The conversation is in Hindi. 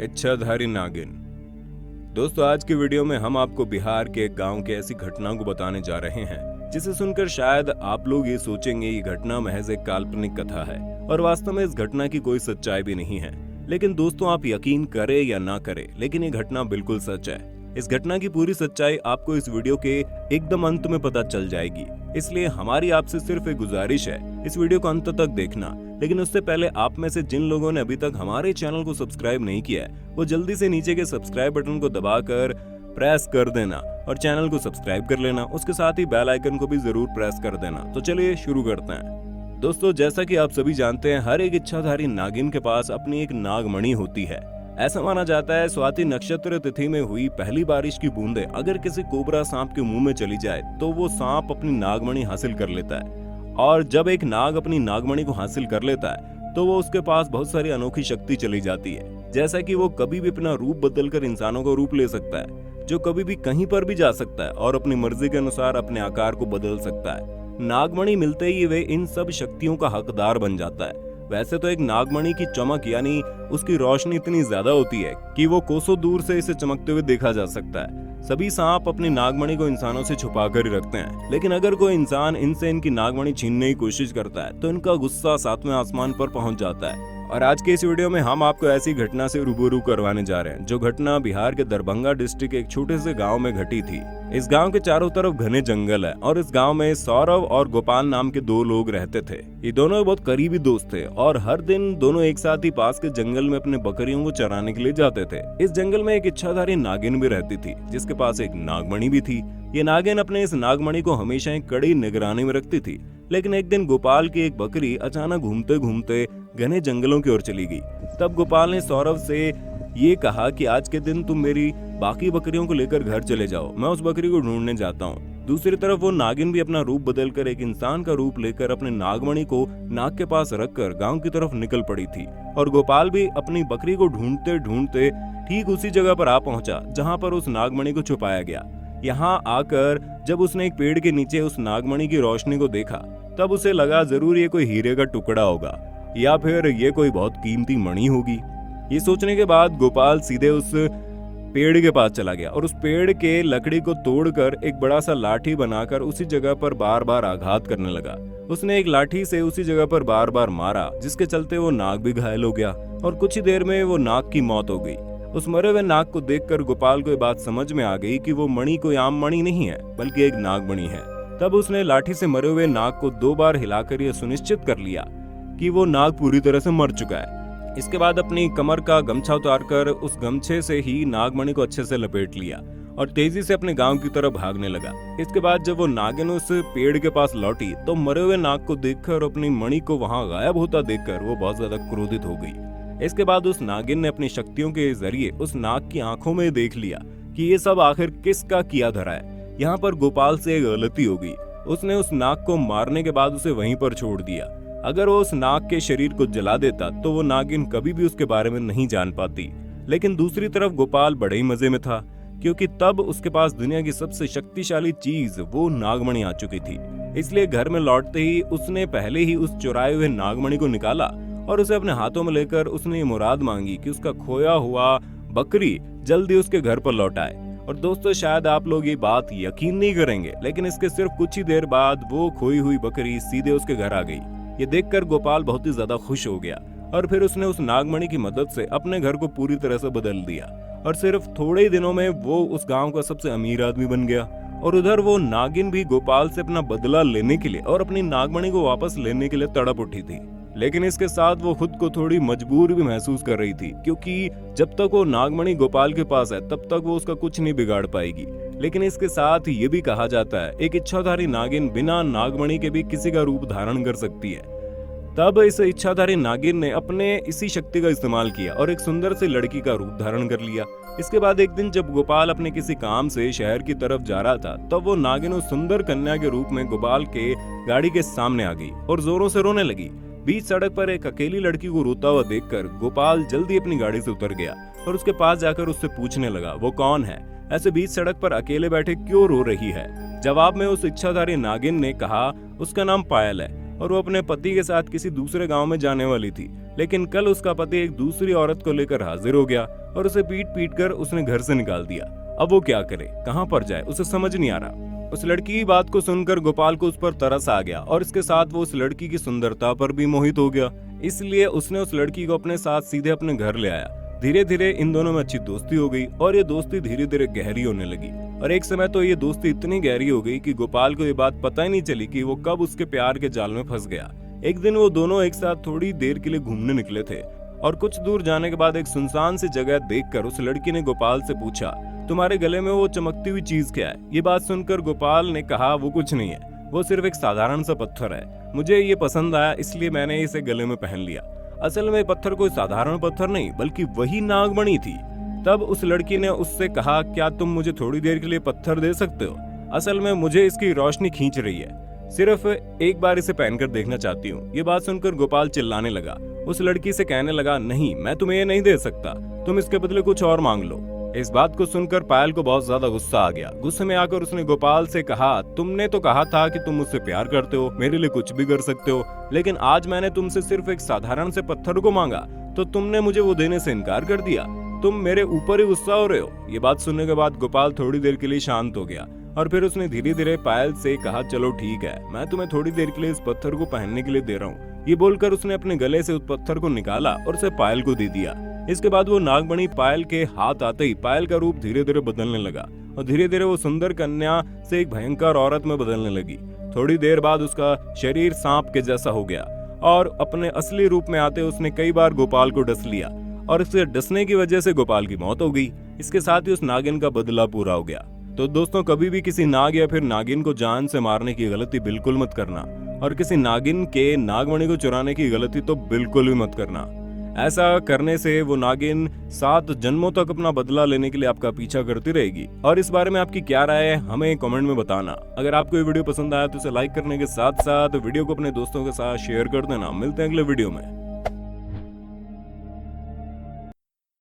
इच्छाधारी नागिन। दोस्तों, आज की वीडियो में हम आपको बिहार के एक गांव के ऐसी घटना को बताने जा रहे हैं जिसे सुनकर शायद आप लोग ये सोचेंगे ये घटना महज एक काल्पनिक कथा है और वास्तव में इस घटना की कोई सच्चाई भी नहीं है। लेकिन दोस्तों, आप यकीन करें या ना करें, लेकिन ये घटना बिल्कुल सच है। इस घटना की पूरी सच्चाई आपको इस वीडियो के एकदम अंत में पता चल जाएगी। इसलिए हमारी आपसे सिर्फ एक गुजारिश है, इस वीडियो को अंत तक देखना। लेकिन उससे पहले आप में से जिन लोगों ने अभी तक हमारे चैनल को सब्सक्राइब नहीं किया है, वो जल्दी से नीचे के सब्सक्राइब बटन को दबाकर प्रेस कर देना और चैनल को सब्सक्राइब कर लेना। उसके साथ ही बेल आइकन को भी जरूर प्रेस कर देना। तो चलिए शुरू करते हैं। दोस्तों, जैसा कि आप सभी जानते हैं, हर एक इच्छाधारी नागिन के पास अपनी एक नागमणि होती है। ऐसा माना जाता है स्वाति नक्षत्र तिथि में हुई पहली बारिश की बूंदें अगर किसी कोबरा सांप के मुंह में चली जाए तो वो सांप अपनी नागमणि हासिल कर लेता है। और जब एक नाग अपनी नागमणि को हासिल कर लेता है तो वो उसके पास बहुत सारी अनोखी शक्ति चली जाती है। जैसा कि वो कभी भी अपना रूप बदलकर इंसानों का रूप ले सकता है, जो कभी भी कहीं पर भी जा सकता है और अपनी मर्जी के अनुसार अपने आकार को बदल सकता है। नागमणि मिलते ही वे इन सब शक्तियों का हकदार बन जाता है। वैसे तो एक नागमणि की चमक यानी उसकी रोशनी इतनी ज्यादा होती है कि वो कोसों दूर से इसे चमकते हुए देखा जा सकता है। सभी सांप अपनी नागमणि को इंसानों से छुपा कर ही रखते हैं, लेकिन अगर कोई इंसान इनसे इनकी नागमणि छीनने की कोशिश करता है तो इनका गुस्सा सातवें आसमान पर पहुंच जाता है। और आज के इस वीडियो में हम आपको ऐसी घटना से रूबरू करवाने जा रहे हैं जो घटना बिहार के दरभंगा डिस्ट्रिक्ट के एक छोटे से गांव में घटी थी। इस गांव के चारों तरफ घने जंगल है और इस गांव में सौरव और गोपाल नाम के दो लोग रहते थे। ये दोनों बहुत करीबी दोस्त थे और हर दिन दोनों एक साथ ही पास के जंगल में अपने बकरियों को चराने के लिए जाते थे। इस जंगल में एक इच्छाधारी नागिन भी रहती थी जिसके पास एक नागमणि भी थी। ये नागिन अपने इस नागमणि को हमेशा एक कड़ी निगरानी में रखती थी। लेकिन एक दिन गोपाल की एक बकरी अचानक घूमते घूमते घने जंगलों की ओर चली गई। तब गोपाल ने सौरव से ये कहा कि आज के दिन तुम मेरी बाकी बकरियों को लेकर घर चले जाओ, मैं उस बकरी को ढूंढने जाता हूँ। दूसरी तरफ वो नागिन भी अपना रूप बदलकर एक इंसान का रूप लेकर अपने नागमणि को नाक के पास रखकर गांव की तरफ निकल पड़ी थी। और गोपाल भी अपनी बकरी को ढूंढते ढूंढते ठीक उसी जगह पर आ पहुंचा जहाँ पर उस नागमणि को छुपाया गया। यहाँ आकर जब उसने एक पेड़ के नीचे उस नागमणि की रोशनी को देखा तब उसे लगा जरूर ये कोई हीरे का टुकड़ा होगा या फिर ये कोई बहुत कीमती मणि होगी। ये सोचने के बाद गोपाल सीधे उस पेड़ के पास चला गया और उस पेड़ के लकड़ी को तोड़कर एक बड़ा सा लाठी बनाकर उसी जगह पर बार बार आघात करने लगा। उसने एक लाठी से उसी जगह पर बार बार मारा जिसके चलते वो नाग भी घायल हो गया और कुछ ही देर में वो नाग की मौत हो गई। उस मरे हुए नाग को देखकर गोपाल को ये बात समझ में आ गई कि वो मणि कोई आम मणि नहीं है बल्कि एक नागमणि है। तब उसने लाठी से मरे हुए नाग को 2 बार हिलाकर यह सुनिश्चित कर लिया कि वो नाग पूरी तरह से मर चुका है। इसके बाद अपनी कमर का गमछा उतारकर उस गमछे से ही नागमणि को अच्छे से लपेट लिया और तेजी से अपने गांव की तरफ भागने लगा। इसके बाद जब वो नागिन उस पेड़ के पास लौटी तो मरे हुए नाग को देखकर अपनी मणि को वहां गायब होता देखकर वो बहुत ज्यादा क्रोधित हो गई। इसके बाद उस नागिन ने अपनी शक्तियों के जरिए उस नाग की आंखों में देख लिया कि ये सब आखिर किसका किया धरा है। यहाँ पर गोपाल से एक गलती हो गई। उसने उस नाग को मारने के बाद उसे वहीं पर छोड़ दिया। अगर वो उस नाग के शरीर को जला देता तो वो नागिन कभी भी उसके बारे में नहीं जान पाती। लेकिन दूसरी तरफ गोपाल बड़े ही मजे में था क्योंकि तब उसके पास दुनिया की सबसे शक्तिशाली चीज वो नागमणि आ चुकी थी। इसलिए घर में लौटते ही उसने पहले ही उस चुराए हुए नागमणि को निकाला और उसे अपने हाथों में लेकर उसने ये मुराद मांगी कि उसका खोया हुआ बकरी जल्दी उसके घर पर लौट आए। और दोस्तों, शायद आप लोग ये बात यकीन नहीं करेंगे, लेकिन इसके सिर्फ कुछ ही देर बाद वो खोई हुई बकरी सीधे उसके घर आ गई। ये देखकर गोपाल बहुत ही ज्यादा खुश हो गया और फिर उसने उस नागमणि की मदद से अपने घर को पूरी तरह से बदल दिया और सिर्फ थोड़े ही दिनों में वो उस गांव का सबसे अमीर आदमी बन गया। और उधर वो नागिन भी गोपाल से अपना बदला लेने के लिए और अपनी नागमणि को वापस लेने के लिए तड़प उठी थी। लेकिन इसके साथ वो खुद को थोड़ी मजबूर भी महसूस कर रही थी क्योंकि जब तक वो नागमणि गोपाल के पास है तब तक वो उसका कुछ नहीं बिगाड़ पाएगी। लेकिन इसके साथ ये भी कहा जाता है एक इच्छाधारी नागिन बिना नागमणि के भी किसी का रूप धारण कर सकती है। तब इस इच्छाधारी नागिन ने अपने इसी शक्ति का इस्तेमाल किया और एक सुंदर सी लड़की का रूप धारण कर लिया। इसके बाद एक दिन जब गोपाल अपने किसी काम से शहर की तरफ जा रहा था तब वो नागिन उस सुंदर कन्या के रूप में गोपाल के गाड़ी के सामने आ गई और जोरों से रोने लगी। बीच सड़क पर एक अकेली लड़की को रोता हुआ देखकर गोपाल जल्दी अपनी गाड़ी से उतर गया और उसके पास जाकर उससे पूछने लगा वो कौन है, ऐसे बीच सड़क पर अकेले बैठे क्यों रो रही है। जवाब में उस इच्छाधारी नागिन ने कहा उसका नाम पायल है और वो अपने पति के साथ किसी दूसरे गांव में जाने वाली थी। लेकिन कल उसका पति एक दूसरी औरत को लेकर हाजिर हो गया और उसे पीट पीट कर उसने घर से निकाल दिया। अब वो क्या करे, कहाँ पर जाए, उसे समझ नहीं आ रहा। उस लड़की की बात को सुनकर गोपाल को उस पर तरस आ गया और इसके साथ वो उस लड़की की सुंदरता पर भी मोहित हो गया। इसलिए उसने उस लड़की को अपने साथ सीधे अपने घर ले आया। धीरे धीरे इन दोनों में अच्छी दोस्ती हो गई और ये दोस्ती धीरे धीरे गहरी होने लगी। और एक समय तो ये दोस्ती इतनी गहरी हो गई कि गोपाल को ये बात पता ही नहीं चली कि वो कब उसके प्यार के जाल में फंस गया। एक दिन वो दोनों एक साथ थोड़ी देर के लिए घूमने निकले थे और कुछ दूर जाने के बाद एक सुनसान सी जगह देखकर उस लड़की ने गोपाल से पूछा, तुम्हारे गले में वो चमकती हुई चीज क्या है? ये बात सुनकर गोपाल ने कहा, वो कुछ नहीं है, वो सिर्फ एक साधारण सा पत्थर है। मुझे ये पसंद आया इसलिए मैंने इसे गले में पहन लिया। असल में पत्थर कोई साधारण पत्थर नहीं बल्कि वही नागमणि थी। तब उस लड़की ने उससे कहा, क्या तुम मुझे थोड़ी देर के लिए पत्थर दे सकते हो? असल में मुझे इसकी रोशनी खींच रही है, सिर्फ एक बार इसे पहनकर देखना चाहती हूँ। ये बात सुनकर गोपाल चिल्लाने लगा। उस लड़की से कहने लगा, नहीं, मैं तुम्हें ये नहीं दे सकता, तुम इसके बदले कुछ और मांग लो। इस बात को सुनकर पायल को बहुत ज्यादा गुस्सा आ गया। गुस्से में आकर उसने गोपाल से कहा, तुमने तो कहा था कि तुम मुझसे प्यार करते हो, मेरे लिए कुछ भी कर सकते हो, लेकिन आज मैंने तुमसे सिर्फ एक साधारण से पत्थर को मांगा तो तुमने मुझे वो देने से इनकार कर दिया। तुम मेरे ऊपर ही गुस्सा हो रहे हो। ये बात सुनने के बाद गोपाल थोड़ी देर के लिए शांत हो गया और फिर उसने धीरे धीरे पायल से कहा, चलो ठीक है, मैं तुम्हें थोड़ी देर के लिए इस पत्थर को पहनने के लिए दे रहा हूँ। ये बोलकर उसने अपने गले से उस पत्थर को निकाला और उसे पायल को दे दिया। इसके बाद वो नागमणि पायल के हाथ आते ही पायल का रूप धीरे धीरे बदलने लगा और धीरे धीरे वो सुंदर कन्या से एक भयंकर औरत में बदलने लगी। थोड़ी देर बाद उसका शरीर सांप के जैसा हो गया और अपने असली रूप में आते उसने कई बार गोपाल को डस लिया और इसके डसने की वजह से गोपाल की मौत हो गई। इसके साथ ही उस नागिन का बदला पूरा हो गया। तो दोस्तों, कभी भी किसी नाग या फिर नागिन को जान से मारने की गलती बिल्कुल मत करना और किसी नागिन के नागमणि को चुराने की गलती तो बिल्कुल भी मत करना। ऐसा करने से वो नागिन 7 जन्मों तक अपना बदला लेने के लिए आपका पीछा करती रहेगी। और इस बारे में आपकी क्या राय है हमें कमेंट में बताना। अगर आपको ये वीडियो पसंद आया तो इसे लाइक करने के साथ साथ वीडियो को अपने दोस्तों के साथ शेयर कर देना। मिलते हैं अगले वीडियो में।